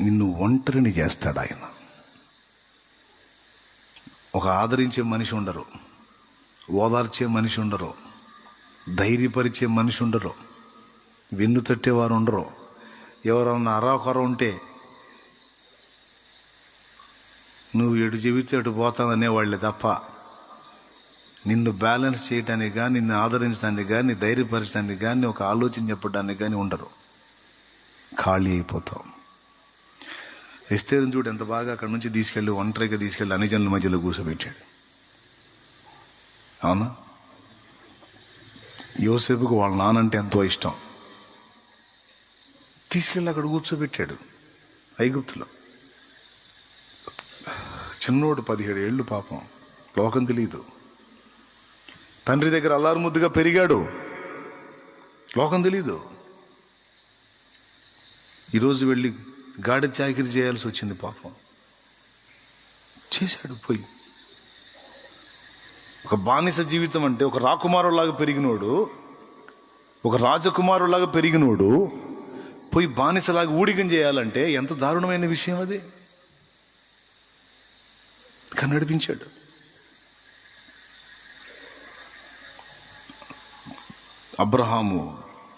నిన్ను ఒంటరిని చేస్తాడు ఆయన. ఒక ఆదరించే మనిషి ఉండరు, ఓదార్చే మనిషి ఉండరు, ధైర్యపరిచే మనిషి ఉండరు, వెన్ను తట్టేవారు ఉండరు. ఎవరన్నా అరాకొర ఉంటే నువ్వు ఎటు చెబితే అటు పోతాననేవాళ్ళే తప్ప నిన్ను బ్యాలెన్స్ చేయడానికి కానీ, నిన్ను ఆదరించడానికి కానీ, ధైర్యపరచడానికి కానీ, ఒక ఆలోచన చెప్పడానికి కానీ ఉండరు. ఖాళీ అయిపోతాం. ఎస్తేరుని చూడు ఎంత బాగా అక్కడి నుంచి తీసుకెళ్ళి ఒంటరిగా తీసుకెళ్ళి అన్ని జనుల మధ్యలో కూర్చోబెట్టాడు. అవునా? యోసేపుకు వాళ్ళ నానంటే ఎంతో ఇష్టం. తీసుకెళ్ళి అక్కడ కూర్చోబెట్టాడు ఐగుప్తులో. చిన్నోడు 17 ఏళ్ళు, పాపం, లోకం తెలియదు. తండ్రి దగ్గర అల్లారు ముద్దుగా పెరిగాడు, లోకం తెలీదు. ఈరోజు వెళ్ళి గాడి చాకిరి చేయాల్సి వచ్చింది. పాపం చేశాడు. పోయి ఒక బానిస జీవితం అంటే, ఒక రాకుమారులాగా పెరిగినోడు, ఒక రాజకుమారులాగా పెరిగినోడు పోయి బానిసలాగా ఊడిగం చేయాలంటే ఎంత దారుణమైన విషయం అది. కానీ నడిపించాడు. అబ్రహాము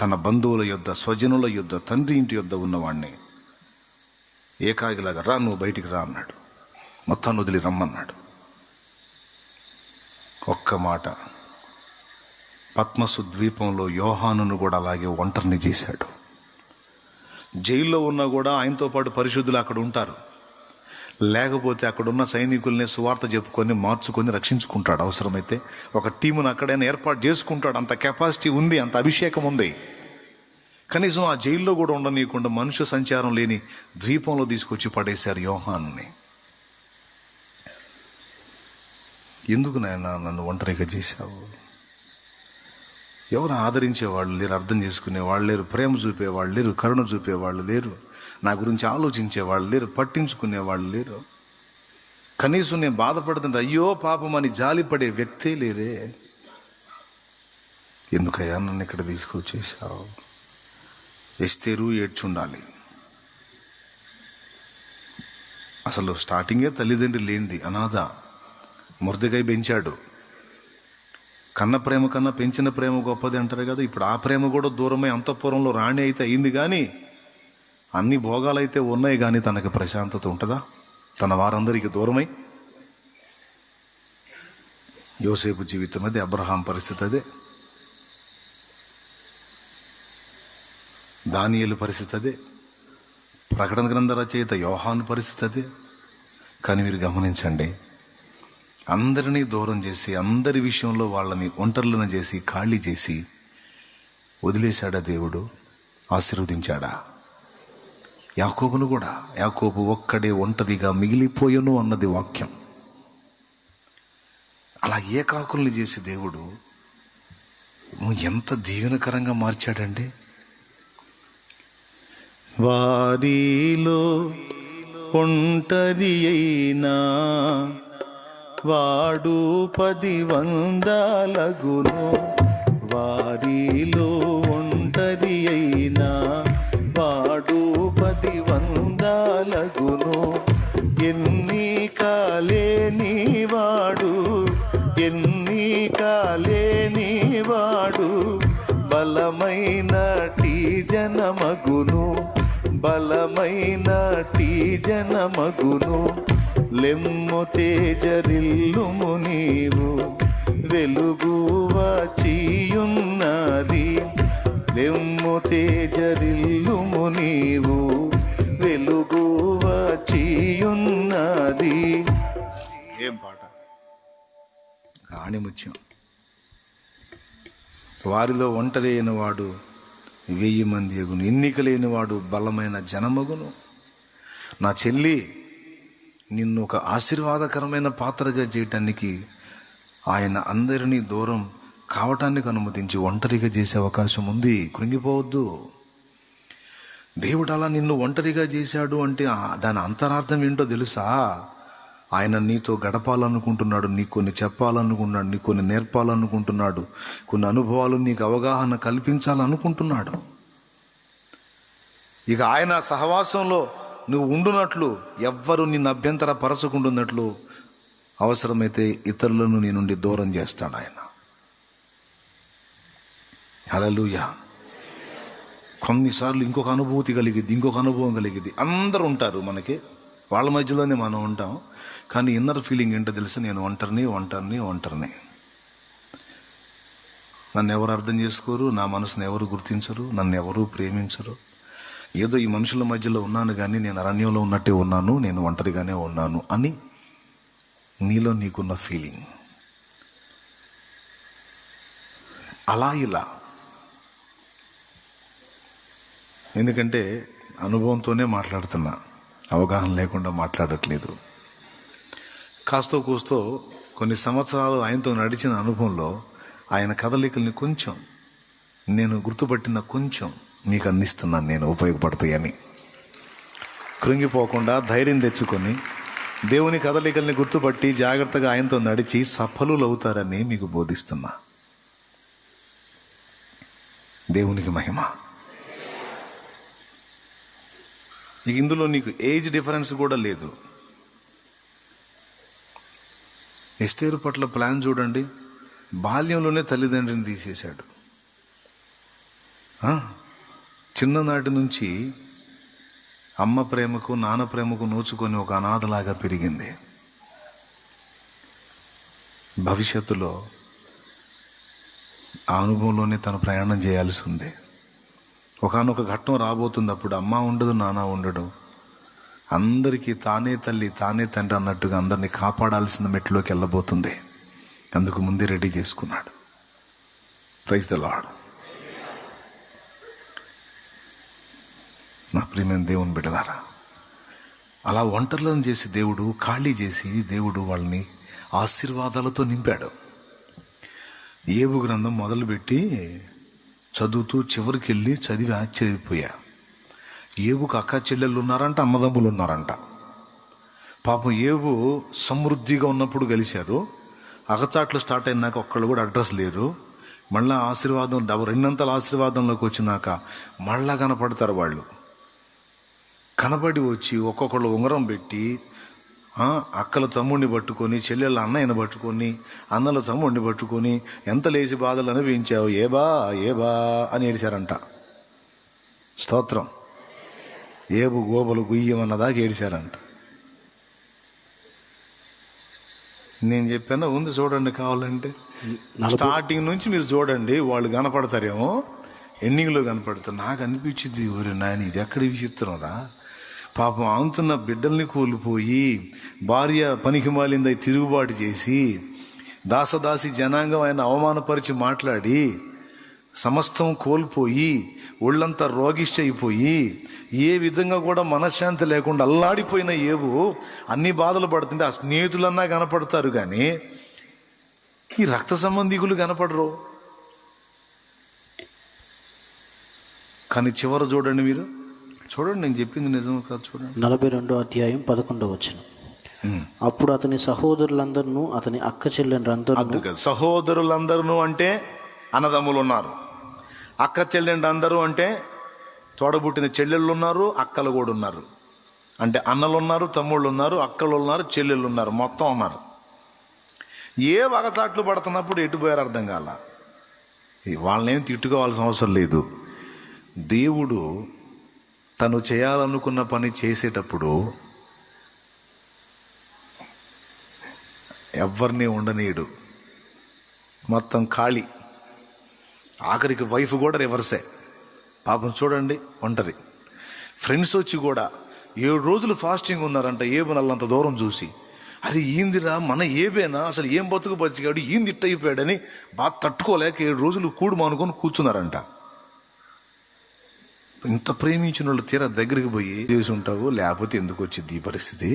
తన బంధువుల యొద్ద, స్వజనుల యొద్ద, తండ్రి ఇంటి యొద్ద ఉన్నవాడిని ఏకాగిలాగా, రా నువ్వు బయటికి రా అన్నాడు. మొత్తాన్ని వదిలి రమ్మన్నాడు. ఒక్క మాట. పద్మసు ద్వీపంలో యోహానును కూడా అలాగే ఒంటరిని చేశాడు. జైల్లో ఉన్నా కూడా ఆయనతో పాటు పరిశుద్ధులు అక్కడ ఉంటారు. లేకపోతే అక్కడున్న సైనికుల్ని సువార్త చెప్పుకొని మార్చుకొని రక్షించుకుంటాడు. అవసరమైతే ఒక టీమును అక్కడైనా ఏర్పాటు చేసుకుంటాడు. అంత కెపాసిటీ ఉంది, అంత అభిషేకం ఉంది. కనీసం ఆ జైల్లో కూడా ఉండనీయకుండా మనుష్య సంచారం లేని ద్వీపంలో తీసుకొచ్చి పడేశారు యోహాన్ని. ఎందుకు నాయనా నన్ను ఒంటరిగా చేశావు? ఎవరు ఆదరించేవాళ్ళు లేరు, అర్థం చేసుకునేవాళ్ళు లేరు, ప్రేమ చూపేవాళ్ళు లేరు, కరుణ చూపేవాళ్ళు లేరు, నా గురించి ఆలోచించేవాళ్ళు లేరు, పట్టించుకునేవాళ్ళు లేరు. కనీసం నేను బాధపడుతుంటే అయ్యో పాపం అని జాలిపడే వ్యక్తే లేరే. ఎందుకయ్యా నన్ను ఇక్కడ తీసుకొచ్చేసావు? ఎస్తేరు ఏడ్చుండాలి. అసలు స్టార్టింగే తల్లిదండ్రులు లేనిది, అనాథ. మొర్దెకై పెంచాడు. కన్న ప్రేమ కన్నా పెంచిన ప్రేమ గొప్పది అంటారు కదా. ఇప్పుడు ఆ ప్రేమ కూడా దూరమై అంతఃపురంలో రాణి అయితే అయింది, కానీ అన్ని భోగాలైతే ఉన్నాయి, కానీ తనకు ప్రశాంతత ఉంటుందా? తన వారందరికీ దూరమై. యోసేపు జీవితం అదే, అబ్రహాం పరిస్థితి అదే, దానియేలు పరిస్థితి అదే, ప్రకటన గ్రంథ రచయిత యోహాను పరిస్థితి అదే. కానీ మీరు గమనించండి, అందరినీ దూరం చేసి, అందరి విషయంలో వాళ్ళని ఒంటర్లను చేసి, ఖాళీ చేసి వదిలేశాడా దేవుడు? ఆశీర్వదించాడా? యాకోబును కూడా. యాకోబు ఒక్కడే ఒంటరిగా మిగిలిపోయెను అన్నది వాక్యం. అలా ఏకాకుల్ని చేసి దేవుడు ఎంత దీవెనకరంగా మార్చాడండి. వారిలో ఒంటరి అయినా వాడు 10 వందలగును. వారిలో ఒంటరి అయినా వాడు 10 వందలగును. ఎన్నికలేని వాడు, ఎన్నికలేని వాడు బలమైనటి జనమగును, బలమైనటి జనమగును. లెమ్ము తేజరిల్లుము నీవు, వెలుగు వచ్చియున్నది. లెమ్ము తేజరిల్లుము నీవు, వెలుగు వచ్చియున్నది. ఏం పాట! ఆణిముత్యం. వారిలో ఒంటరి అయిన వాడు 1000 మంది అగును, ఎన్నిక లేని వాడు బలమైన జనమగును. నా చెల్లి, నిన్ను ఒక ఆశీర్వాదకరమైన పాత్రగా చేయటానికి ఆయన అందరినీ దూరం కావటానికి అనుమతించి ఒంటరిగా చేసే అవకాశం ఉంది. కృంగిపోవద్దు. దేవుడు అలా నిన్ను ఒంటరిగా చేశాడు అంటే దాని అంతరార్థం ఏంటో తెలుసా? ఆయన నీతో గడపాలనుకుంటున్నాడు, నీకు కొన్ని చెప్పాలనుకుంటున్నాడు, నీకు కొన్ని నేర్పాలనుకుంటున్నాడు, కొన్ని అనుభవాలు నీకు అవగాహన కల్పించాలనుకుంటున్నాడు. ఇక ఆయన సహవాసంలో నువ్వు ఉండునట్లు, ఎవ్వరు నిన్ను అభ్యంతర పరచకుండున్నట్లు అవసరమైతే ఇతరులను నీ నుండి దూరం చేస్తాడు ఆయన. హల్లెలూయా. కొన్నిసార్లు ఇంకొక అనుభూతి కలిగిద్ది, ఇంకొక అనుభవం కలిగిద్ది. అందరూ ఉంటారు మనకి, వాళ్ళ మధ్యలోనే మనం ఉంటాం. కానీ ఇన్నర్ ఫీలింగ్ ఏంటో తెలుసు, నేను ఒంటరిని. నన్ను ఎవరు అర్థం చేసుకోరు, నా మనసును ఎవరు గుర్తించరు, నన్ను ఎవరు ప్రేమించరు. ఏదో ఈ మనుషుల మధ్యలో ఉన్నాను కానీ నేను అరణ్యంలో ఉన్నట్టే ఉన్నాను, నేను ఒంటరిగానే ఉన్నాను అని నీలో నీకున్న ఫీలింగ్. అలా ఇలా, ఎందుకంటే అనుభవంతోనే మాట్లాడుతున్నా, అవగాహన లేకుండా మాట్లాడట్లేదు. కాస్తో కూస్తో కొన్ని సంవత్సరాలు ఆయనతో నడిచిన అనుభవంలో ఆయన కదలికల్ని కొంచెం నేను గుర్తుపట్టిన కొంచెం మీకు అందిస్తున్నాను, నేను ఉపయోగపడతాయని. కృంగిపోకుండా ధైర్యం తెచ్చుకొని దేవుని కదలికల్ని గుర్తుపట్టి జాగ్రత్తగా ఆయనతో నడిచి సఫలులవుతారని మీకు బోధిస్తున్నా. దేవునికి మహిమ. ఇందులో నీకు ఏజ్ డిఫరెన్స్ కూడా లేదు. ఎస్తేరు పట్ల ప్లాన్ చూడండి. బాల్యంలోనే తల్లిదండ్రిని తీసేశాడు. చిన్ననాటి నుంచి అమ్మ ప్రేమకు నాన్న ప్రేమకు నోచుకొని ఒక అనాథలాగా పెరిగింది. భవిష్యత్తులో ఆ అనుభవంలోనే తను ప్రయాణం చేయాల్సి ఉంది. ఒకానొక ఘట్టం రాబోతుంది, అప్పుడు అమ్మ ఉండదు, నాన్న ఉండడు. అందరికీ తానే తల్లి తానే తండ్రి అన్నట్టుగా అందరినీ కాపాడాల్సిన మెట్లోకి వెళ్ళబోతుంది. అందుకు ముందే రెడీ చేసుకున్నాడు. Praise the Lord. నా ప్రియమైన దేవుని బిడ్డలారా, అలా ఒంటర్లను చేసి దేవుడు, ఖాళీ చేసి దేవుడు వాళ్ళని ఆశీర్వాదాలతో నింపాడు. ఏబు గ్రంథం మొదలుపెట్టి చదువుతూ చివరికి వెళ్ళి చదివి ఆశ్చర్యపోయా. ఏబుకు అక్క చెల్లెళ్ళు ఉన్నారంట, అన్నదమ్ములు ఉన్నారంట. పాపం ఏబు సమృద్ధిగా ఉన్నప్పుడు కలిశారు. అగచాట్లు స్టార్ట్ అయినాక ఒక్కళ్ళు కూడా అడ్రస్ లేరు. మళ్ళా ఆశీర్వాదం రెండంతల ఆశీర్వాదంలోకి వచ్చినాక మళ్ళా కనపడతారు. వాళ్ళు కనబడి వచ్చి ఒక్కొక్కళ్ళు ఉంగరం పెట్టి, అక్కలు తమ్ముడిని పట్టుకొని, చెల్లెళ్ళ అన్నయ్యని పట్టుకొని, అన్నలు తమ్ముడిని పట్టుకొని, ఎంత లేచి బాధలు అనుభవించావు ఏబా ఏబా అని ఏడిచారంట. స్తోత్రం. ఏబు గోబలు గుయ్యమన్నదాకా ఏడిచారంట. నేను చెప్పాను, ఉంది చూడండి, కావాలంటే స్టార్టింగ్ నుంచి మీరు చూడండి, వాళ్ళు కనపడతారేమో, ఎండింగ్లో కనపడతారు. నాకు అనిపించింది, ఊరి నాయన ఇది ఎక్కడి విచిత్రం రా. పాపం ఆంతున్న బిడ్డల్ని కోల్పోయి, భార్య పనికి మాలిందై తిరుగుబాటు చేసి, దాసదాసి జనాంగం ఆయన అవమానపరిచి మాట్లాడి, సమస్తం కోల్పోయి, ఒళ్ళంతా రోగిష్ట అయిపోయి, ఏ విధంగా కూడా మనశ్శాంతి లేకుండా అల్లాడిపోయిన ఏబు అన్ని బాధలు పడుతుంటే ఆ స్నేహితులన్నా కనపడతారు కానీ ఈ రక్త సంబంధికులు కనపడరు. కానీ చివర చూడండి, మీరు చూడండి, నేను చెప్పింది నిజం కాదు. చూడండి 42వ అధ్యాయం 11వ వచనం. అప్పుడు అతని సహోదరులందరూ, అతని అక్క చెల్లెండ్రందరూ, సహోదరులందరూ అంటే అన్నదమ్ములు ఉన్నారు, అక్క చెల్లెండ్రు అందరూ అంటే తోడబుట్టిన చెల్లెళ్ళు ఉన్నారు, అక్కలు కూడా ఉన్నారు. అంటే అన్నలు ఉన్నారు, తమ్ముళ్ళు ఉన్నారు, అక్కలు ఉన్నారు, చెల్లెళ్ళు ఉన్నారు, మొత్తం ఉన్నారు. ఏ వగసాట్లు పడుతున్నప్పుడు ఎటు పోయారు అర్థం కాల. వాళ్ళనేం తిట్టుకోవాల్సిన అవసరం లేదు. దేవుడు తను చేయాలనుకున్న పని చేసేటప్పుడు ఎవరిని ఉండనీయడు, మొత్తం ఖాళీ. ఆఖరికి వైఫ్ కూడా రివర్సే. పాపం చూడండి, ఒంటరి. ఫ్రెండ్స్ వచ్చి కూడా 7 రోజులు ఫాస్టింగ్ ఉన్నారంట. ఏబు నల్లంత దూరం చూసి, అరే ఈందిరా మన ఏబేనా, అసలు ఏం బతుకు బతికాడు, ఈంది ఇట్ట అయిపోయాడని బాగా తట్టుకోలేక 7 రోజులు కూడు మానుకొని కూర్చున్నారంట. ఇంత ప్రేమించిన వాళ్ళు తీరా దగ్గరికి పోయి చేసి ఉంటావు, లేకపోతే ఎందుకు వచ్చింది ఈ పరిస్థితి,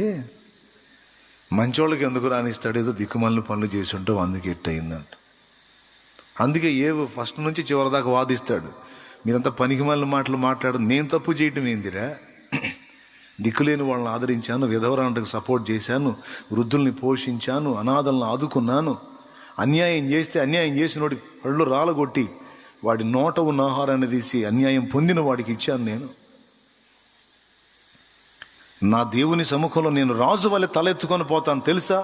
మంచోళ్ళకి ఎందుకు రానిస్తాడు, ఏదో దిక్కుమాలిన పనులు చేసి ఉంటావు, అందుకే ఇట్టయిందంట. అందుకే ఏవో ఫస్ట్ నుంచి చివరి దాకా వాదిస్తాడు. మీరంతా పనికిమాలిన మాటలు మాట్లాడదు, నేను తప్పు చేయటం ఏందిరా, దిక్కులేని వాళ్ళని ఆదరించాను, విధవరాంటకు సపోర్ట్ చేశాను, వృద్ధుల్ని పోషించాను, అనాథలను ఆదుకున్నాను, అన్యాయం చేస్తే అన్యాయం చేసినోడి పళ్ళు రాలగొట్టి వాడి నోట ఉన్న ఆహారాన్ని తీసి అన్యాయం పొందిన వాడికి ఇచ్చాను నేను. నా దేవుని సముఖంలో నేను రాజు వలె తలెత్తుకొని పోతాను తెలుసా,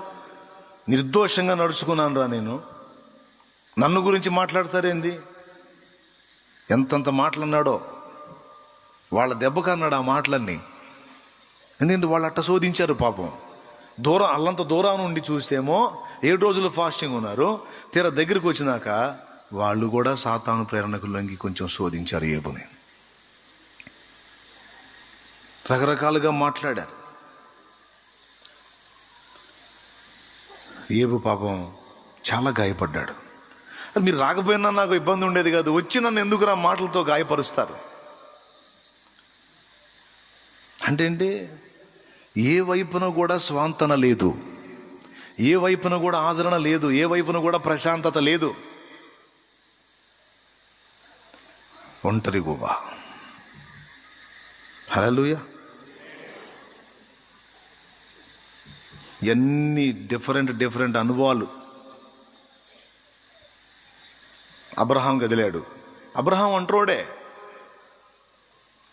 నిర్దోషంగా నడుచుకున్నాను రా నేను. నన్ను గురించి మాట్లాడతారేంది? ఎంతంత మాటలన్నాడో, వాళ్ళ దెబ్బకన్నాడు ఆ మాటలన్నీ. ఎందుకంటే వాళ్ళు అట్ట శోధించారు పాపం. అల్లంత దూరం నుండి చూస్తేమో 7 రోజులు ఫాస్టింగ్ ఉన్నారు. తీరా దగ్గరికి వచ్చినాక వాళ్ళు కూడా సాతాను ప్రేరణకు లొంగి కొంచెం శోధించారు ఏబుని. రకరకాలుగా మాట్లాడారు. ఏబు పాపం చాలా గాయపడ్డాడు. అది మీరు రాకపోయినా నాకు ఇబ్బంది ఉండేది కాదు, వచ్చి నన్ను ఎందుకురా మాటలతో గాయపరుస్తారు అంటే ఏ వైపున కూడా స్వాంతన లేదు, ఏ వైపున కూడా ఆదరణ లేదు, ఏ వైపున కూడా ప్రశాంతత లేదు. ఒంటరి గువ్వ. హల్లెలూయా. ఎన్ని డిఫరెంట్ అనుభవాలు. అబ్రహాం గదిలాడు. అబ్రహాం ఒంటరోడే.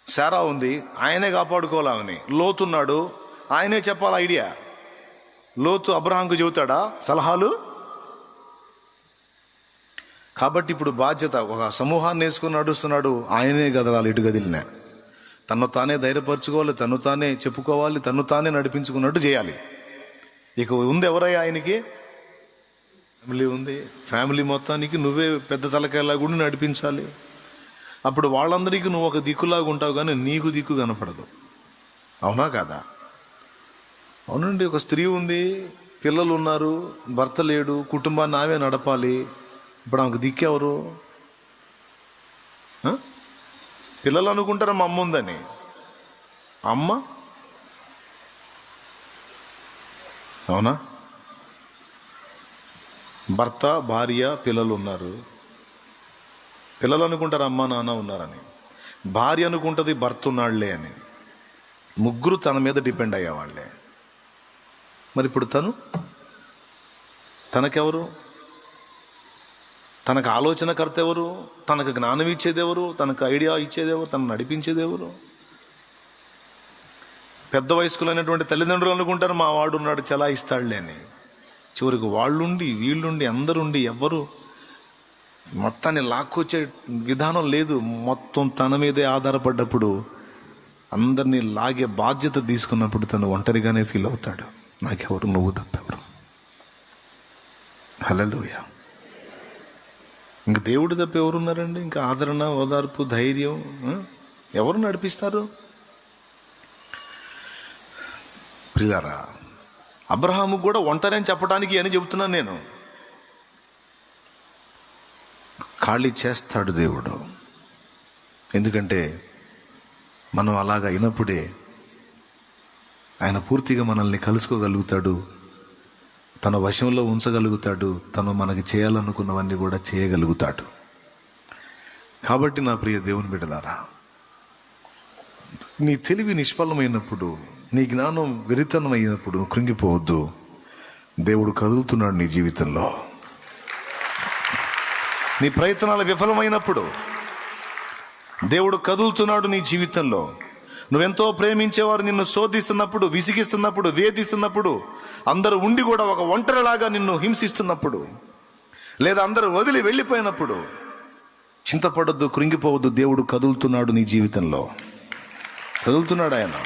శారా ఉంది, ఆయనే కాపాడుకోవాలని. లోతున్నాడు, ఆయనే చెప్పాలి ఐడియా. లోతు అబ్రహాంకు చెబుతాడా సలహాలు? కాబట్టి ఇప్పుడు బాధ్యత, ఒక సమూహాన్ని వేసుకుని నడుస్తున్నాడు, ఆయనే కదలాలి. ఇటు గదిలినా తను తానే ధైర్యపరచుకోవాలి, తను తానే చెప్పుకోవాలి, తను తానే నడిపించుకున్నట్టు చేయాలి. ఇక ఉంది ఎవరయ్యా ఆయనకి? ఫ్యామిలీ ఉంది. ఫ్యామిలీ మొత్తానికి నువ్వే పెద్ద తలకాయలా కూడా నడిపించాలి. అప్పుడు వాళ్ళందరికీ నువ్వు ఒక దిక్కులాగా ఉంటావు, కానీ నీకు దిక్కు కనపడదు. అవునా కాదా? అవునండి. ఒక స్త్రీ ఉంది, పిల్లలు ఉన్నారు, భర్త లేడు, కుటుంబాన్ని ఆమె నడపాలి. ఇప్పుడు ఆమెకు దిక్కెవరు? పిల్లలు అనుకుంటారా మా అమ్మ ఉందని. అమ్మ అవునా? భర్త, భార్య, పిల్లలు ఉన్నారు. పిల్లలు అనుకుంటారు అమ్మ నాన్న ఉన్నారని. భార్య అనుకుంటుంది భర్త ఉన్నాళ్లే అని. ముగ్గురు తన మీద డిపెండ్ అయ్యేవాళ్లే. మరి ఇప్పుడు తనకెవరు? తనకు ఆలోచనకర్త ఎవరు? తనకు జ్ఞానం ఇచ్చేది ఎవరు? తనకు ఐడియా ఇచ్చేది ఎవరు? తను నడిపించేది ఎవరు? పెద్ద వయస్కులైనటువంటి తల్లిదండ్రులు అనుకుంటారు మా వాడు ఉన్నాడు చలాయిస్తాడులే అని. చివరికి వాళ్ళుండి వీళ్ళుండి అందరుండి ఎవ్వరు మొత్తాన్ని లాక్కొచ్చే విధానం లేదు. మొత్తం తన మీదే ఆధారపడ్డప్పుడు, అందరినీ లాగే బాధ్యత తీసుకున్నప్పుడు తను ఒంటరిగానే ఫీల్ అవుతాడు. నాకెవరు? నువ్వు తప్పెవరు? హల్లెలూయా. ఇంక దేవుడు తప్ప ఎవరున్నారండి? ఇంకా ఆదరణ, ఓదార్పు, ధైర్యం ఎవరు నడిపిస్తారు? ప్రియులారా, అబ్రహాము కూడా ఒంటరి అని చెప్పడానికి అని చెబుతున్నాను నేను. ఖాళీ చేస్తాడు దేవుడు. ఎందుకంటే మనం అలాగా అయినప్పుడే ఆయన పూర్తిగా మనల్ని కలుసుకోగలుగుతాడు, తన వశంలో ఉంచగలుగుతాడు, తను మనకి చేయాలనుకున్నవన్నీ కూడా చేయగలుగుతాడు. కాబట్టి నా ప్రియ దేవుని బిడ్డలారా, నీ తెలివి నిష్ఫలమైనప్పుడు, నీ జ్ఞానం వెరితనమైనప్పుడు కృంగిపోవద్దు. దేవుడు కదులుతున్నాడు నీ జీవితంలో. నీ ప్రయత్నాలు విఫలమైనప్పుడు దేవుడు కదులుతున్నాడు నీ జీవితంలో. నువ్వెంతో ప్రేమించేవారు నిన్ను శోధిస్తున్నప్పుడు, విసిగిస్తున్నప్పుడు, వేధిస్తున్నప్పుడు, అందరూ ఉండి కూడా ఒక ఒంటరిలాగా నిన్ను హింసిస్తున్నప్పుడు, లేదా అందరూ వదిలి వెళ్ళిపోయినప్పుడు చింతపడొద్దు, కృంగిపోవద్దు. దేవుడు కదులుతున్నాడు నీ జీవితంలో. కదులుతున్నాడు ఆయన.